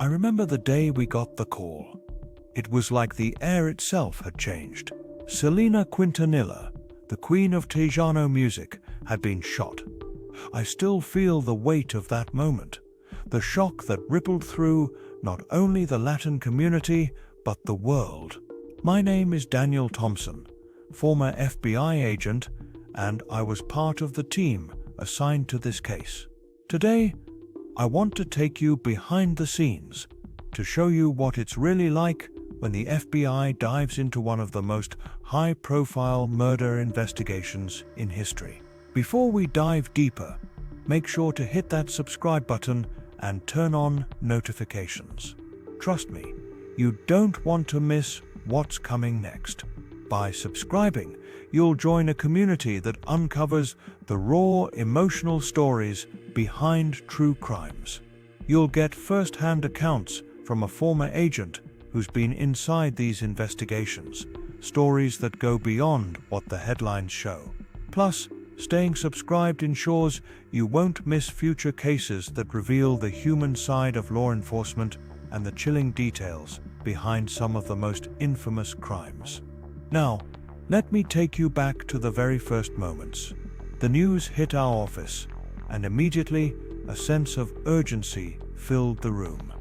I remember the day we got the call. It was like the air itself had changed. Selena Quintanilla, the Queen of Tejano music, had been shot. I still feel the weight of that moment, the shock that rippled through not only the Latin community, but the world. My name is Daniel Thompson, former FBI agent, and I was part of the team assigned to this case. Today, I want to take you behind the scenes to show you what it's really like when the FBI dives into one of the most high-profile murder investigations in history. Before we dive deeper, make sure to hit that subscribe button and turn on notifications. Trust me, you don't want to miss what's coming next. By subscribing, you'll join a community that uncovers the raw, emotional stories behind true crimes. You'll get first-hand accounts from a former agent who's been inside these investigations, stories that go beyond what the headlines show. Plus, staying subscribed ensures you won't miss future cases that reveal the human side of law enforcement and the chilling details behind some of the most infamous crimes. Now, let me take you back to the very first moments. The news hit our office, and immediately a sense of urgency filled the room.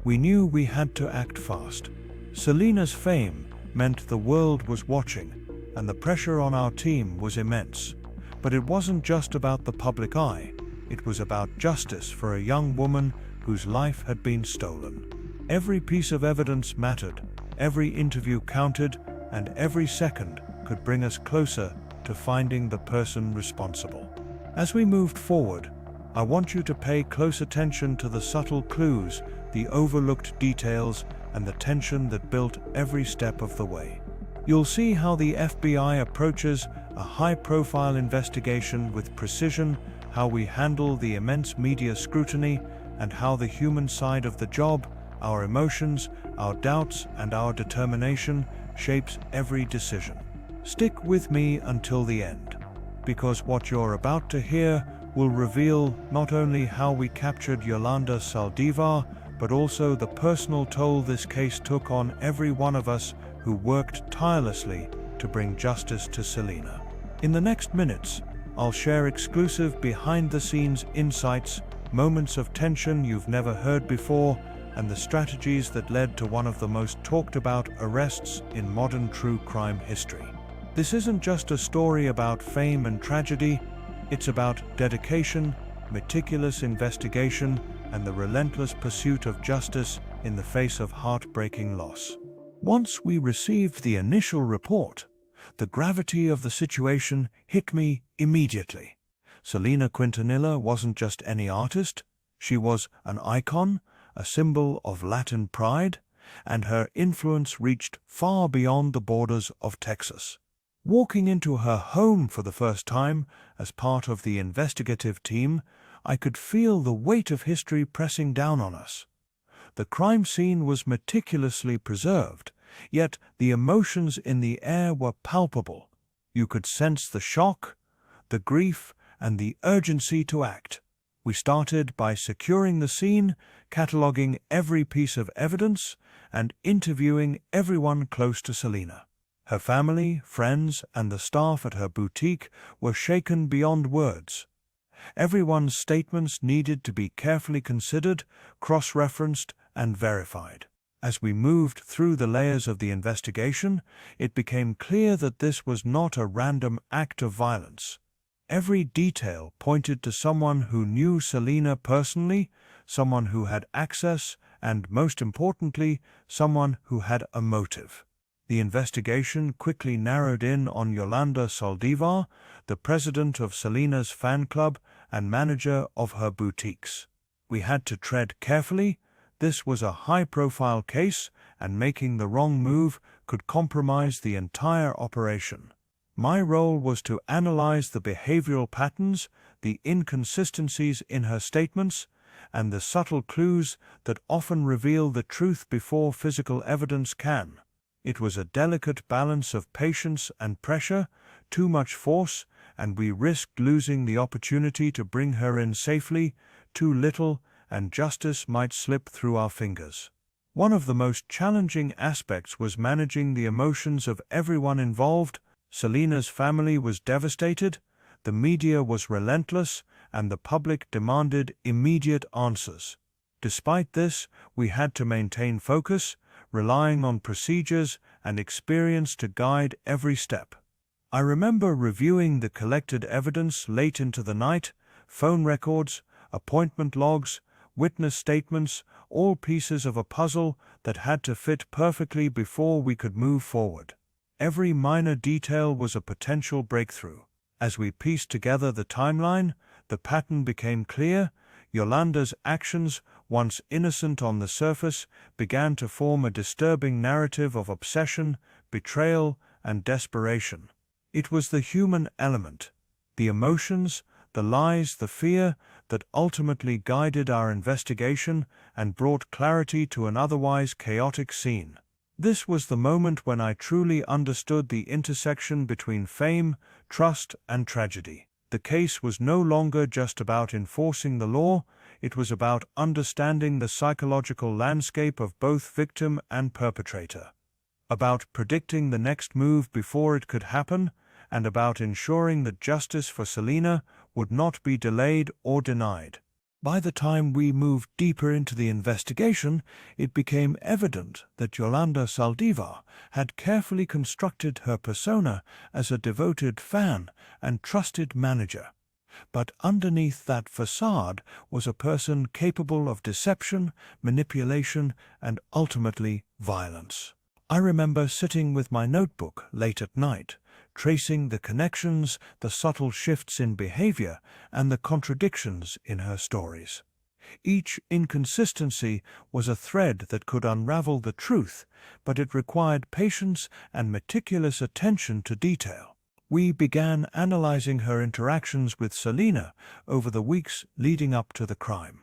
We knew we had to act fast. Selena's fame meant the world was watching, and the pressure on our team was immense. But it wasn't just about the public eye. It was about justice for a young woman whose life had been stolen. Every piece of evidence mattered, every interview counted, and every second could bring us closer to finding the person responsible. As we moved forward, I want you to pay close attention to the subtle clues, the overlooked details, and the tension that built every step of the way. You'll see how the FBI approaches a high-profile investigation with precision, how we handle the immense media scrutiny, and how the human side of the job, our emotions, our doubts, and our determination shapes every decision. Stick with me until the end, because what you're about to hear will reveal not only how we captured Yolanda Saldívar, but also the personal toll this case took on every one of us who worked tirelessly to bring justice to Selena. In the next minutes, I'll share exclusive behind-the-scenes insights, moments of tension you've never heard before, and the strategies that led to one of the most talked-about arrests in modern true crime history. This isn't just a story about fame and tragedy, it's about dedication, meticulous investigation, and the relentless pursuit of justice in the face of heartbreaking loss. Once we received the initial report, the gravity of the situation hit me immediately. Selena Quintanilla wasn't just any artist, she was an icon, a symbol of Latin pride, and her influence reached far beyond the borders of Texas. Walking into her home for the first time as part of the investigative team, I could feel the weight of history pressing down on us. The crime scene was meticulously preserved, yet the emotions in the air were palpable. You could sense the shock, the grief, and the urgency to act. We started by securing the scene, cataloging every piece of evidence, and interviewing everyone close to Selena. Her family, friends, and the staff at her boutique were shaken beyond words. Everyone's statements needed to be carefully considered, cross-referenced, and verified. As we moved through the layers of the investigation, it became clear that this was not a random act of violence. Every detail pointed to someone who knew Selena personally, someone who had access, and most importantly, someone who had a motive. The investigation quickly narrowed in on Yolanda Saldívar, the president of Selena's fan club and manager of her boutiques. We had to tread carefully. This was a high-profile case, and making the wrong move could compromise the entire operation. My role was to analyze the behavioral patterns, the inconsistencies in her statements, and the subtle clues that often reveal the truth before physical evidence can. It was a delicate balance of patience and pressure, too much force, and we risked losing the opportunity to bring her in safely, too little, and justice might slip through our fingers. One of the most challenging aspects was managing the emotions of everyone involved. Selena's family was devastated, the media was relentless, and the public demanded immediate answers. Despite this, we had to maintain focus, relying on procedures and experience to guide every step. I remember reviewing the collected evidence late into the night: phone records, appointment logs, witness statements, all pieces of a puzzle that had to fit perfectly before we could move forward. Every minor detail was a potential breakthrough. As we pieced together the timeline, the pattern became clear. Yolanda's actions, once innocent on the surface, began to form a disturbing narrative of obsession, betrayal, and desperation. It was the human element, the emotions, the lies, the fear, that ultimately guided our investigation and brought clarity to an otherwise chaotic scene. This was the moment when I truly understood the intersection between fame, trust, and tragedy. The case was no longer just about enforcing the law, it was about understanding the psychological landscape of both victim and perpetrator, about predicting the next move before it could happen, and about ensuring that justice for Selena would not be delayed or denied. By the time we moved deeper into the investigation, it became evident that Yolanda Saldívar had carefully constructed her persona as a devoted fan and trusted manager. But underneath that facade was a person capable of deception, manipulation, and ultimately violence. I remember sitting with my notebook late at night, tracing the connections, the subtle shifts in behavior, and the contradictions in her stories. Each inconsistency was a thread that could unravel the truth, but it required patience and meticulous attention to detail. We began analyzing her interactions with Selena over the weeks leading up to the crime.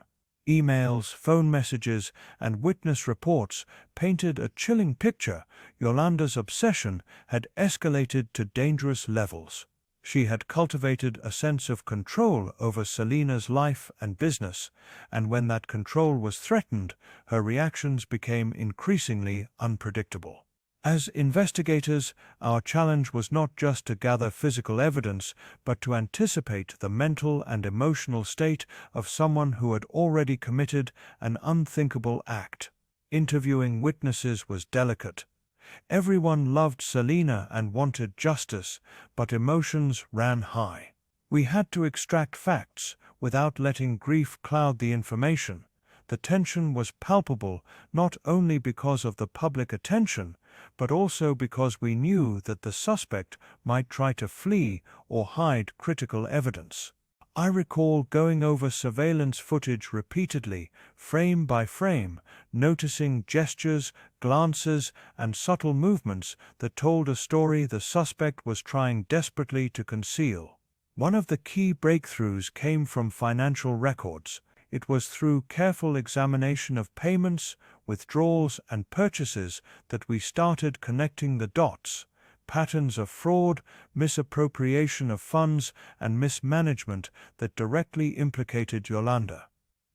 Emails, phone messages, and witness reports painted a chilling picture. Yolanda's obsession had escalated to dangerous levels. She had cultivated a sense of control over Selena's life and business, and when that control was threatened, her reactions became increasingly unpredictable. As investigators, our challenge was not just to gather physical evidence, but to anticipate the mental and emotional state of someone who had already committed an unthinkable act. Interviewing witnesses was delicate. Everyone loved Selena and wanted justice, but emotions ran high. We had to extract facts without letting grief cloud the information. The tension was palpable, not only because of the public attention, but also because we knew that the suspect might try to flee or hide critical evidence. I recall going over surveillance footage repeatedly, frame by frame, noticing gestures, glances, and subtle movements that told a story the suspect was trying desperately to conceal. One of the key breakthroughs came from financial records. It was through careful examination of payments, withdrawals, and purchases that we started connecting the dots. Patterns of fraud, misappropriation of funds, and mismanagement that directly implicated Yolanda.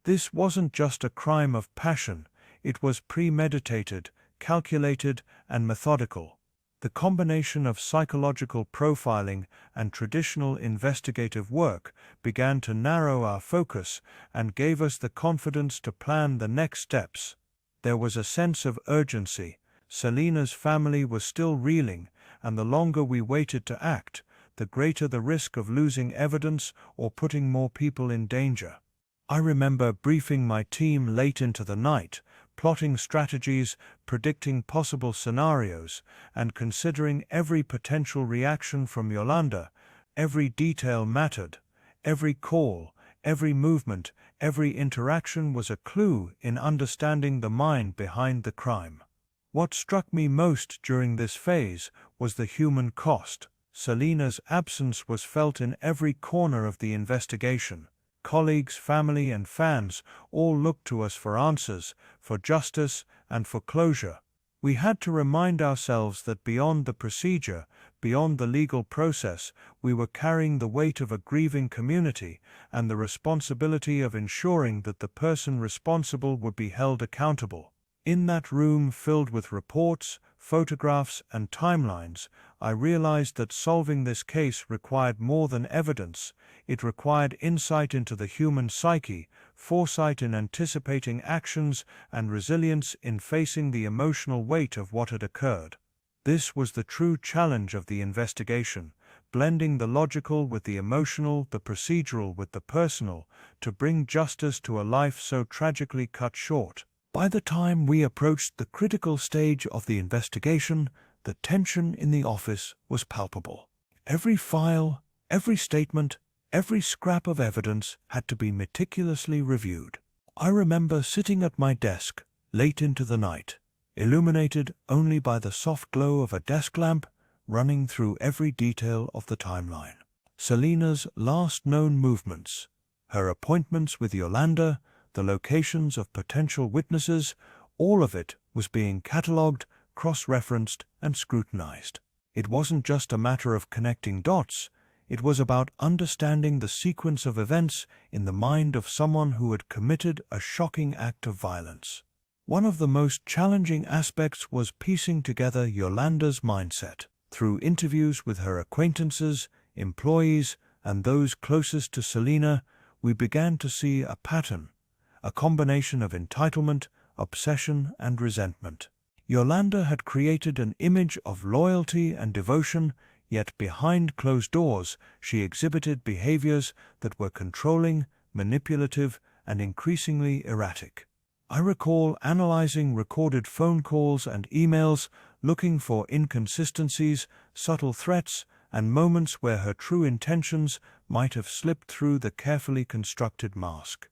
This wasn't just a crime of passion, it was premeditated, calculated, and methodical. The combination of psychological profiling and traditional investigative work began to narrow our focus and gave us the confidence to plan the next steps. There was a sense of urgency. Selena's family was still reeling, and the longer we waited to act, the greater the risk of losing evidence or putting more people in danger. I remember briefing my team late into the night, plotting strategies, predicting possible scenarios, and considering every potential reaction from Yolanda. Every detail mattered. Every call, every movement, every interaction was a clue in understanding the mind behind the crime. What struck me most during this phase was the human cost. Selena's absence was felt in every corner of the investigation. Colleagues, family, and fans all looked to us for answers, for justice, and for closure. We had to remind ourselves that beyond the procedure, beyond the legal process, we were carrying the weight of a grieving community and the responsibility of ensuring that the person responsible would be held accountable. In that room filled with reports, photographs, and timelines, I realized that solving this case required more than evidence. It required insight into the human psyche, foresight in anticipating actions, and resilience in facing the emotional weight of what had occurred. This was the true challenge of the investigation, blending the logical with the emotional, the procedural with the personal, to bring justice to a life so tragically cut short. By the time we approached the critical stage of the investigation, the tension in the office was palpable. Every file, every statement, every scrap of evidence had to be meticulously reviewed. I remember sitting at my desk, late into the night, illuminated only by the soft glow of a desk lamp, running through every detail of the timeline. Selena's last known movements, her appointments with Yolanda, the locations of potential witnesses, all of it was being catalogued, cross-referenced, and scrutinized. It wasn't just a matter of connecting dots, it was about understanding the sequence of events in the mind of someone who had committed a shocking act of violence. One of the most challenging aspects was piecing together Yolanda's mindset. Through interviews with her acquaintances, employees, and those closest to Selena, we began to see a pattern, a combination of entitlement, obsession, and resentment. Yolanda had created an image of loyalty and devotion, yet behind closed doors she exhibited behaviors that were controlling, manipulative, and increasingly erratic. I recall analyzing recorded phone calls and emails, looking for inconsistencies, subtle threats, and moments where her true intentions might have slipped through the carefully constructed mask.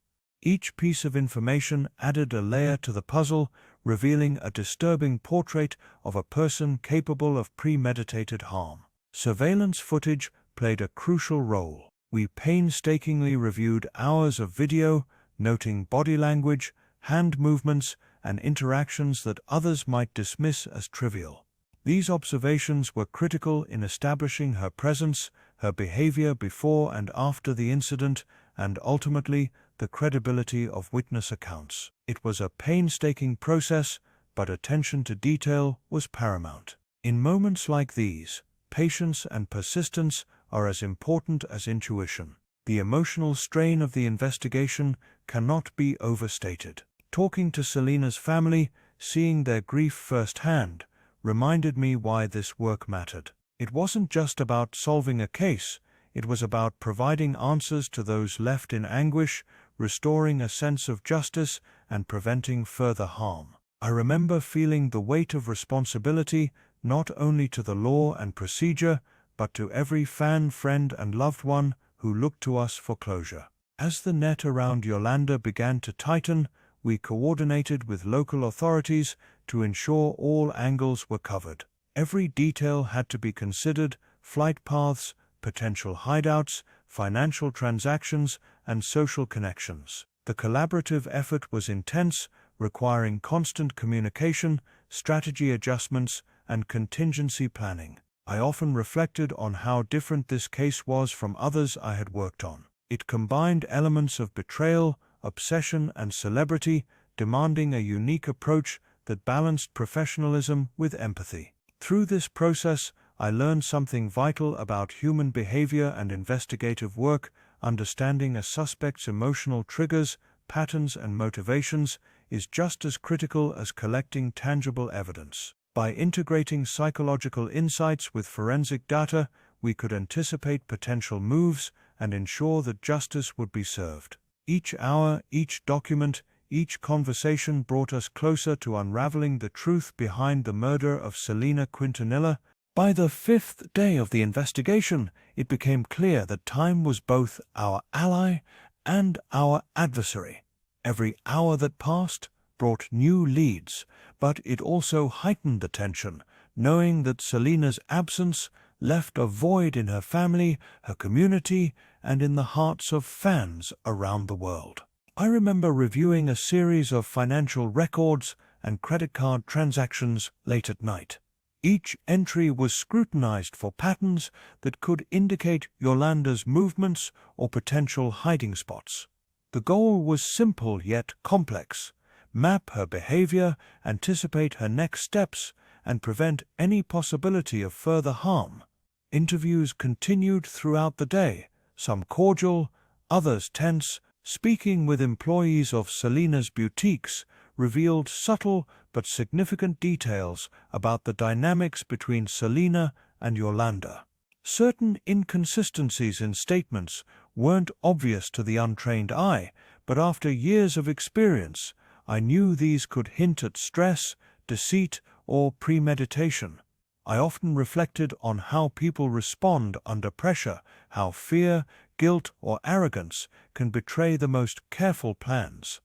Each piece of information added a layer to the puzzle, revealing a disturbing portrait of a person capable of premeditated harm. Surveillance footage played a crucial role. We painstakingly reviewed hours of video, noting body language, hand movements, and interactions that others might dismiss as trivial. These observations were critical in establishing her presence, her behavior before and after the incident, and ultimately, the credibility of witness accounts. It was a painstaking process, but attention to detail was paramount. In moments like these, patience and persistence are as important as intuition. The emotional strain of the investigation cannot be overstated. Talking to Selena's family, seeing their grief firsthand, reminded me why this work mattered. It wasn't just about solving a case, it was about providing answers to those left in anguish, restoring a sense of justice, and preventing further harm. I remember feeling the weight of responsibility not only to the law and procedure, but to every fan, friend, and loved one who looked to us for closure. As the net around Yolanda began to tighten, we coordinated with local authorities to ensure all angles were covered. Every detail had to be considered: flight paths, potential hideouts, financial transactions, and social connections. The collaborative effort was intense, requiring constant communication, strategy adjustments, and contingency planning. I often reflected on how different this case was from others I had worked on. It combined elements of betrayal, obsession, and celebrity, demanding a unique approach that balanced professionalism with empathy. Through this process, I learned something vital about human behavior and investigative work. Understanding a suspect's emotional triggers, patterns, and motivations is just as critical as collecting tangible evidence. By integrating psychological insights with forensic data, we could anticipate potential moves and ensure that justice would be served. Each hour, each document, each conversation brought us closer to unraveling the truth behind the murder of Selena Quintanilla. By the fifth day of the investigation, it became clear that time was both our ally and our adversary. Every hour that passed brought new leads, but it also heightened the tension, knowing that Selena's absence left a void in her family, her community, and in the hearts of fans around the world. I remember reviewing a series of financial records and credit card transactions late at night. Each entry was scrutinized for patterns that could indicate Yolanda's movements or potential hiding spots. The goal was simple yet complex: map her behavior, anticipate her next steps, and prevent any possibility of further harm. Interviews continued throughout the day, some cordial, others tense. Speaking with employees of Selena's boutiques revealed subtle but significant details about the dynamics between Selena and Yolanda. Certain inconsistencies in statements weren't obvious to the untrained eye, but after years of experience, I knew these could hint at stress, deceit, or premeditation. I often reflected on how people respond under pressure, how fear, guilt, or arrogance can betray the most careful plans.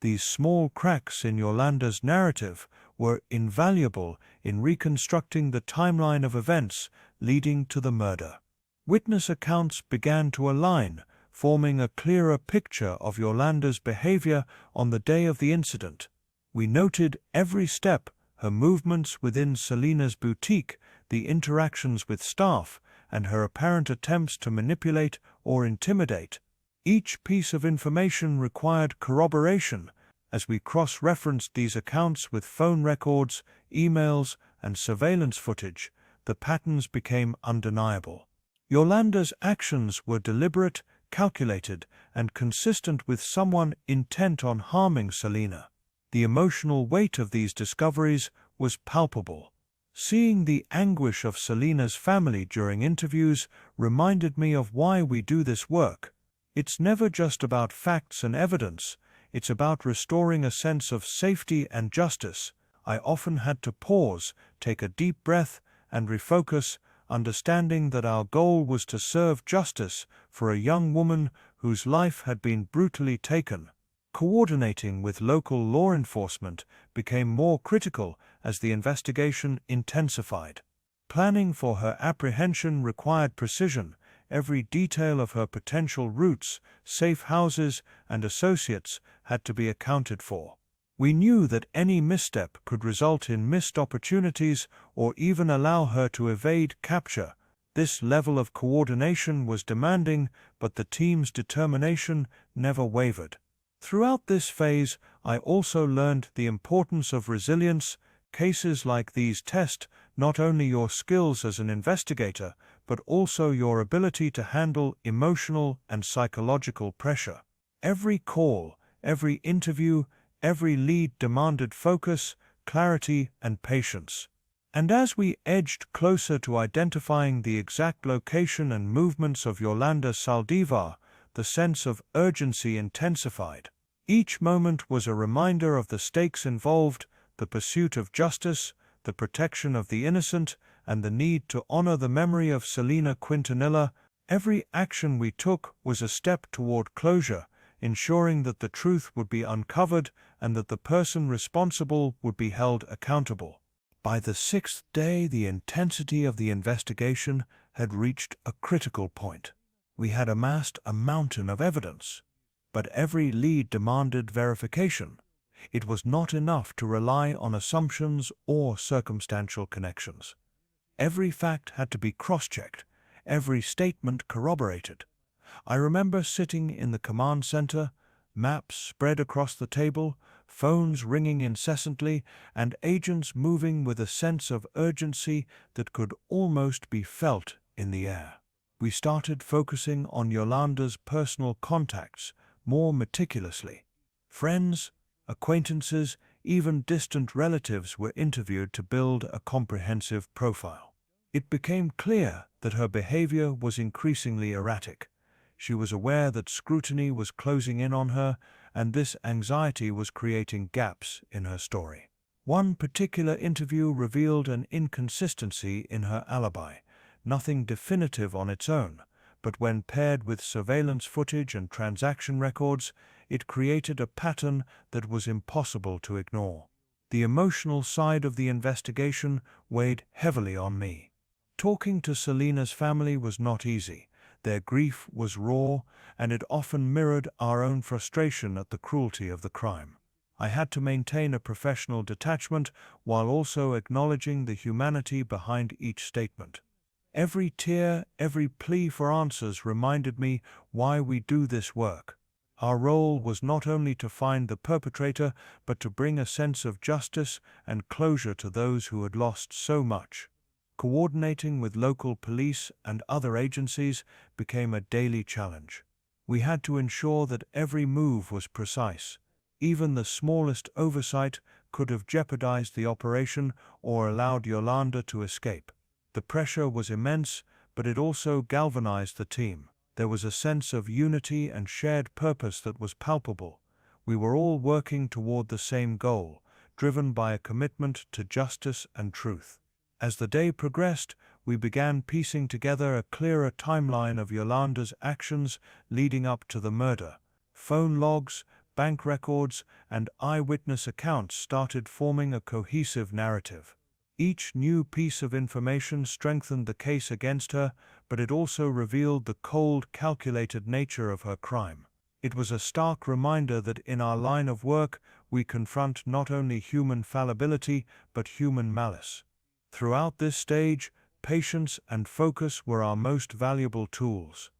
These small cracks in Yolanda's narrative were invaluable in reconstructing the timeline of events leading to the murder. Witness accounts began to align, forming a clearer picture of Yolanda's behavior on the day of the incident. We noted every step: her movements within Selena's boutique, the interactions with staff, and her apparent attempts to manipulate or intimidate. Each piece of information required corroboration. As we cross-referenced these accounts with phone records, emails, and surveillance footage, the patterns became undeniable. Yolanda's actions were deliberate, calculated, and consistent with someone intent on harming Selena. The emotional weight of these discoveries was palpable. Seeing the anguish of Selena's family during interviews reminded me of why we do this work. It's never just about facts and evidence, it's about restoring a sense of safety and justice. I often had to pause, take a deep breath, and refocus, understanding that our goal was to serve justice for a young woman whose life had been brutally taken. Coordinating with local law enforcement became more critical as the investigation intensified. Planning for her apprehension required precision. Every detail of her potential routes, safe houses, and associates had to be accounted for. We knew that any misstep could result in missed opportunities or even allow her to evade capture. This level of coordination was demanding, but the team's determination never wavered. Throughout this phase, I also learned the importance of resilience. Cases like these test not only your skills as an investigator, but also your ability to handle emotional and psychological pressure. Every call, every interview, every lead demanded focus, clarity, and patience. And as we edged closer to identifying the exact location and movements of Yolanda Saldívar, the sense of urgency intensified. Each moment was a reminder of the stakes involved: the pursuit of justice, the protection of the innocent, and the need to honor the memory of Selena Quintanilla. Every action we took was a step toward closure, ensuring that the truth would be uncovered and that the person responsible would be held accountable. By the sixth day, the intensity of the investigation had reached a critical point. We had amassed a mountain of evidence, but every lead demanded verification. It was not enough to rely on assumptions or circumstantial connections. Every fact had to be cross-checked, every statement corroborated. I remember sitting in the command center, maps spread across the table, phones ringing incessantly, and agents moving with a sense of urgency that could almost be felt in the air. We started focusing on Yolanda's personal contacts more meticulously. Friends, acquaintances, even distant relatives were interviewed to build a comprehensive profile. It became clear that her behavior was increasingly erratic. She was aware that scrutiny was closing in on her, and this anxiety was creating gaps in her story. One particular interview revealed an inconsistency in her alibi, nothing definitive on its own, but when paired with surveillance footage and transaction records, it created a pattern that was impossible to ignore. The emotional side of the investigation weighed heavily on me. Talking to Selena's family was not easy. Their grief was raw, and it often mirrored our own frustration at the cruelty of the crime. I had to maintain a professional detachment while also acknowledging the humanity behind each statement. Every tear, every plea for answers reminded me why we do this work. Our role was not only to find the perpetrator, but to bring a sense of justice and closure to those who had lost so much. Coordinating with local police and other agencies became a daily challenge. We had to ensure that every move was precise. Even the smallest oversight could have jeopardized the operation or allowed Yolanda to escape. The pressure was immense, but it also galvanized the team. There was a sense of unity and shared purpose that was palpable. We were all working toward the same goal, driven by a commitment to justice and truth. As the day progressed, we began piecing together a clearer timeline of Yolanda's actions leading up to the murder. Phone logs, bank records, and eyewitness accounts started forming a cohesive narrative. Each new piece of information strengthened the case against her, but it also revealed the cold, calculated nature of her crime. It was a stark reminder that in our line of work, we confront not only human fallibility, but human malice. Throughout this stage, patience and focus were our most valuable tools.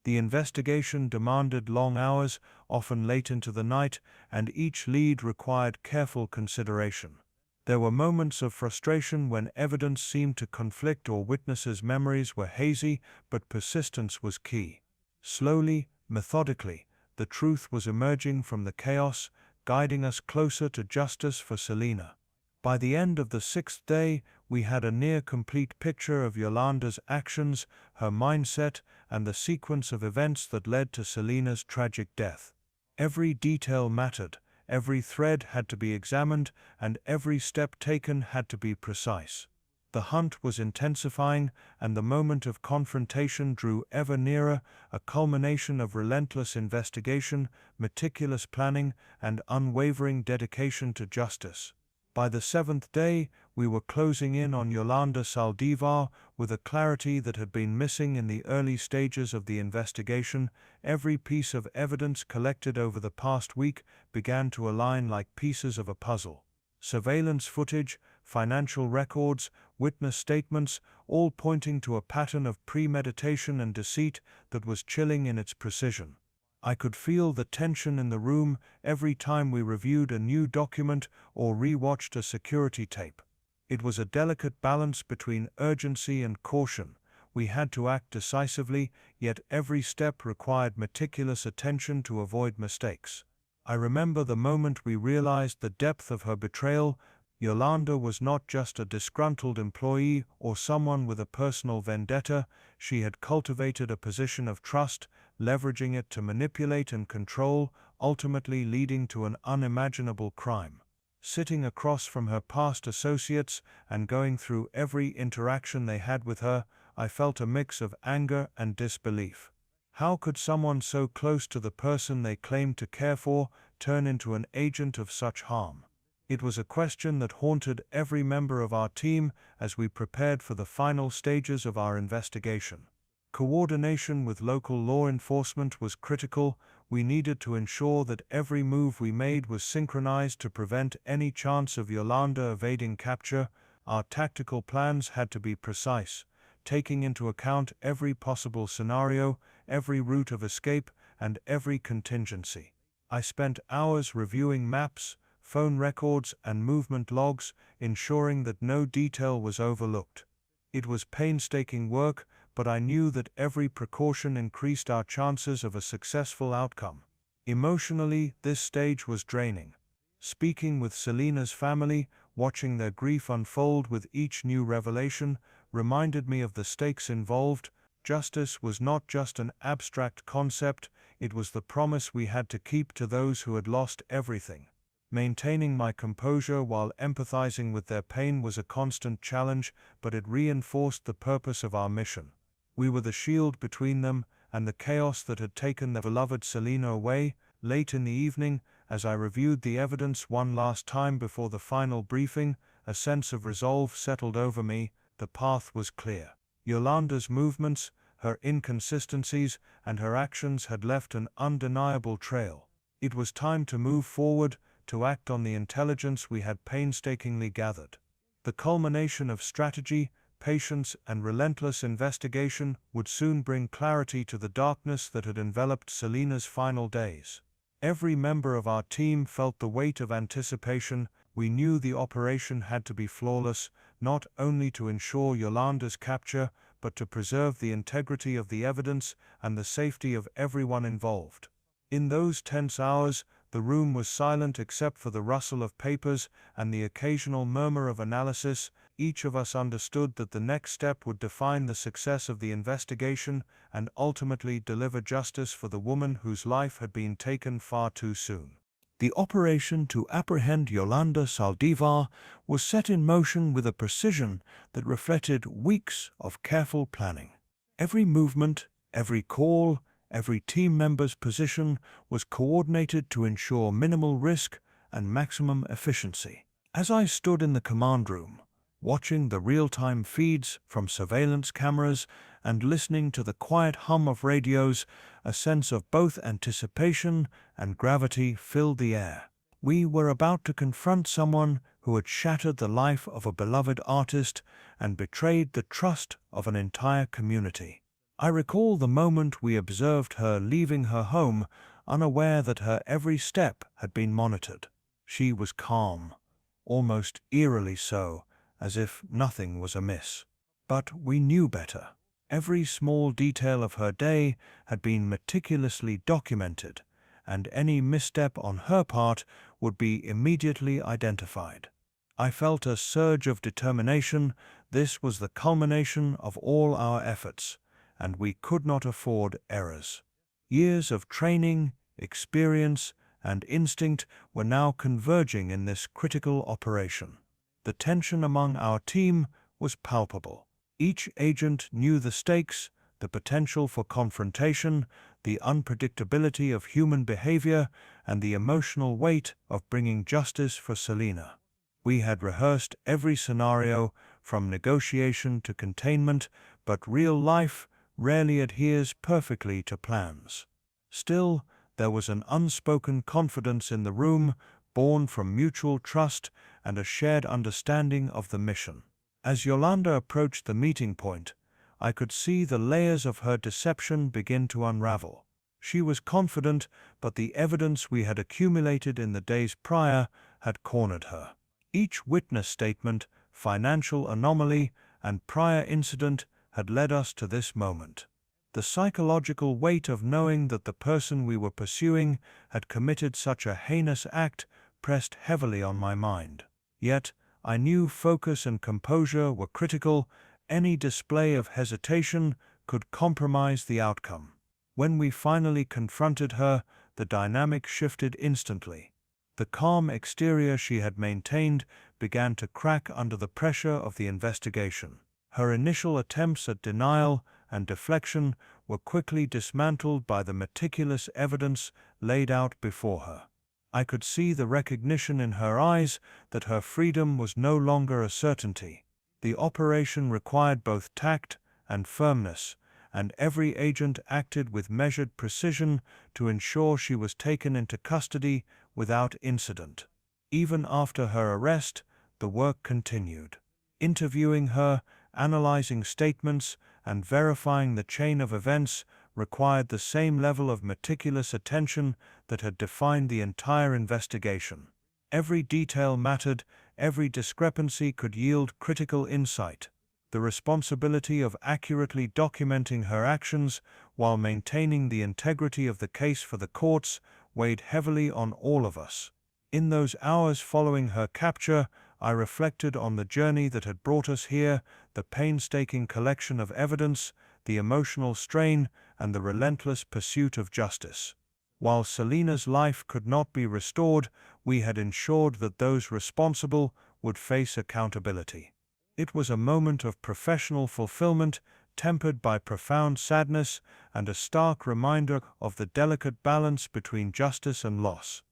The investigation demanded long hours, often late into the night, and each lead required careful consideration. There were moments of frustration when evidence seemed to conflict or witnesses' memories were hazy, but persistence was key. Slowly, methodically, the truth was emerging from the chaos, guiding us closer to justice for Selena. By the end of the 6th day, we had a near-complete picture of Yolanda's actions, her mindset, and the sequence of events that led to Selena's tragic death. Every detail mattered. Every thread had to be examined, and every step taken had to be precise. The hunt was intensifying, and the moment of confrontation drew ever nearer, a culmination of relentless investigation, meticulous planning, and unwavering dedication to justice. By the 7th day, we were closing in on Yolanda Saldívar with a clarity that had been missing in the early stages of the investigation. Every piece of evidence collected over the past week began to align like pieces of a puzzle. Surveillance footage, financial records, witness statements, all pointing to a pattern of premeditation and deceit that was chilling in its precision. I could feel the tension in the room every time we reviewed a new document or rewatched a security tape. It was a delicate balance between urgency and caution. We had to act decisively, yet every step required meticulous attention to avoid mistakes. I remember the moment we realized the depth of her betrayal. Yolanda was not just a disgruntled employee or someone with a personal vendetta. She had cultivated a position of trust, leveraging it to manipulate and control, ultimately leading to an unimaginable crime. Sitting across from her past associates and going through every interaction they had with her, I felt a mix of anger and disbelief. How could someone so close to the person they claimed to care for turn into an agent of such harm? It was a question that haunted every member of our team as we prepared for the final stages of our investigation. Coordination with local law enforcement was critical. We needed to ensure that every move we made was synchronized to prevent any chance of Yolanda evading capture. Our tactical plans had to be precise, taking into account every possible scenario, every route of escape, and every contingency. I spent hours reviewing maps, phone records, and movement logs, ensuring that no detail was overlooked. It was painstaking work, but I knew that every precaution increased our chances of a successful outcome. Emotionally, this stage was draining. Speaking with Selena's family, watching their grief unfold with each new revelation, reminded me of the stakes involved. Justice was not just an abstract concept, it was the promise we had to keep to those who had lost everything. Maintaining my composure while empathizing with their pain was a constant challenge, but it reinforced the purpose of our mission. We were the shield between them and the chaos that had taken their beloved Selena away. Late in the evening, as I reviewed the evidence one last time before the final briefing, a sense of resolve settled over me. The path was clear. Yolanda's movements, her inconsistencies, and her actions had left an undeniable trail. It was time to move forward, to act on the intelligence we had painstakingly gathered. The culmination of strategy, patience, and relentless investigation would soon bring clarity to the darkness that had enveloped Selena's final days. Every member of our team felt the weight of anticipation. We knew the operation had to be flawless, not only to ensure Yolanda's capture, but to preserve the integrity of the evidence and the safety of everyone involved. In those tense hours, the room was silent except for the rustle of papers and the occasional murmur of analysis. Each of us understood that the next step would define the success of the investigation and ultimately deliver justice for the woman whose life had been taken far too soon. The operation to apprehend Yolanda Saldívar was set in motion with a precision that reflected weeks of careful planning. Every movement, every call, every team member's position was coordinated to ensure minimal risk and maximum efficiency. As I stood in the command room, watching the real-time feeds from surveillance cameras and listening to the quiet hum of radios, a sense of both anticipation and gravity filled the air. We were about to confront someone who had shattered the life of a beloved artist and betrayed the trust of an entire community. I recall the moment we observed her leaving her home, unaware that her every step had been monitored. She was calm, almost eerily so, as if nothing was amiss. But we knew better. Every small detail of her day had been meticulously documented, and any misstep on her part would be immediately identified. I felt a surge of determination. This was the culmination of all our efforts, and we could not afford errors. Years of training, experience, and instinct were now converging in this critical operation. The tension among our team was palpable. Each agent knew the stakes, the potential for confrontation, the unpredictability of human behavior, and the emotional weight of bringing justice for Selena. We had rehearsed every scenario, from negotiation to containment, but real life rarely adheres perfectly to plans. Still, there was an unspoken confidence in the room, born from mutual trust and a shared understanding of the mission. As Yolanda approached the meeting point, I could see the layers of her deception begin to unravel. She was confident, but the evidence we had accumulated in the days prior had cornered her. Each witness statement, financial anomaly, and prior incident had led us to this moment. The psychological weight of knowing that the person we were pursuing had committed such a heinous act pressed heavily on my mind. Yet, I knew focus and composure were critical. Any display of hesitation could compromise the outcome. When we finally confronted her, the dynamic shifted instantly. The calm exterior she had maintained began to crack under the pressure of the investigation. Her initial attempts at denial and deflection were quickly dismantled by the meticulous evidence laid out before her. I could see the recognition in her eyes that her freedom was no longer a certainty. The operation required both tact and firmness, and every agent acted with measured precision to ensure she was taken into custody without incident. Even after her arrest, the work continued. Interviewing her, analyzing statements, and verifying the chain of events required the same level of meticulous attention that had defined the entire investigation. Every detail mattered, every discrepancy could yield critical insight. The responsibility of accurately documenting her actions while maintaining the integrity of the case for the courts weighed heavily on all of us. In those hours following her capture, I reflected on the journey that had brought us here, the painstaking collection of evidence, the emotional strain, and the relentless pursuit of justice. While Selena's life could not be restored, we had ensured that those responsible would face accountability. It was a moment of professional fulfillment, tempered by profound sadness and a stark reminder of the delicate balance between justice and loss.